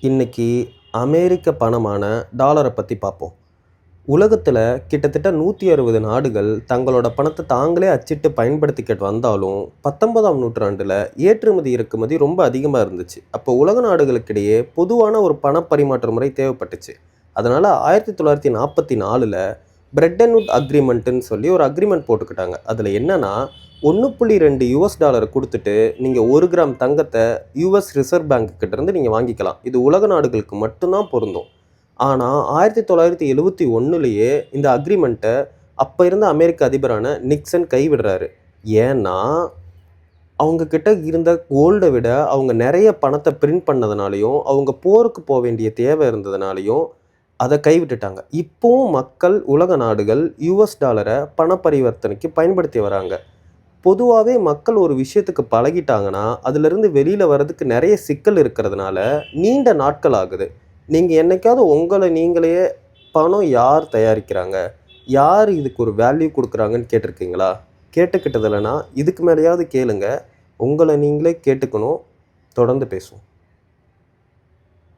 இன்னைக்கு அமெரிக்க பணமான டாலரை பற்றி பார்ப்போம். உலகத்தில் கிட்டத்தட்ட 160 நாடுகள் தங்களோட பணத்தை தாங்களே அச்சிட்டு பயன்படுத்திக்கிட்டு வந்தாலும் 19ஆம் நூற்றாண்டில் ஏற்றுமதி இறக்குமதி ரொம்ப அதிகமாக இருந்துச்சு. அப்போ உலக நாடுகளுக்கிடையே பொதுவான ஒரு பண பரிமாற்ற முறை தேவைப்பட்டுச்சு. அதனால் 1944 பிரெட்டன் வுட் அக்ரிமெண்ட்டுன்னு சொல்லி ஒரு அக்ரிமெண்ட் போட்டுக்கிட்டாங்க. அதில் என்னன்னா, 1.2 யுஎஸ் டாலரை கொடுத்துட்டு நீங்கள் 1 கிராம் தங்கத்தை யுஎஸ் ரிசர்வ் பேங்க் கிட்டேருந்து நீங்கள் வாங்கிக்கலாம். இது உலக நாடுகளுக்கு மட்டும்தான் பொருந்தும். ஆனால் 1971 இந்த அக்ரிமெண்ட்டை அப்போ இருந்த அமெரிக்க அதிபரான நிக்சன் கைவிடுறாரு. ஏன்னா அவங்க கிட்ட இருந்த கோல்டை விட அவங்க நிறைய பணத்தை பிரிண்ட் பண்ணதுனாலையும், அவங்க போருக்கு போக வேண்டிய தேவை இருந்ததுனாலையும் அதை கைவிட்டுட்டாங்க. இப்போவும் மக்கள், உலக நாடுகள் யுஎஸ் டாலரை பண பரிவர்த்தனைக்கு பயன்படுத்தி வராங்க. பொதுவாகவே மக்கள் ஒரு விஷயத்துக்கு பழகிட்டாங்கன்னா அதிலிருந்து வெளியில் வர்றதுக்கு நிறைய சிக்கல் இருக்கிறதுனால நீண்ட நாட்கள் ஆகுது. நீங்கள் என்னைக்காவது உங்களை நீங்களே பணம் யார் தயாரிக்கிறாங்க, யார் இதுக்கு ஒரு வேல்யூ கொடுக்குறாங்கன்னு கேட்டிருக்கீங்களா? கேட்டுக்கிட்டதில்லைன்னா இதுக்கு மேலேயாவது கேளுங்க. உங்களை நீங்களே கேட்டுக்கணும். தொடர்ந்து பேசுவோம்.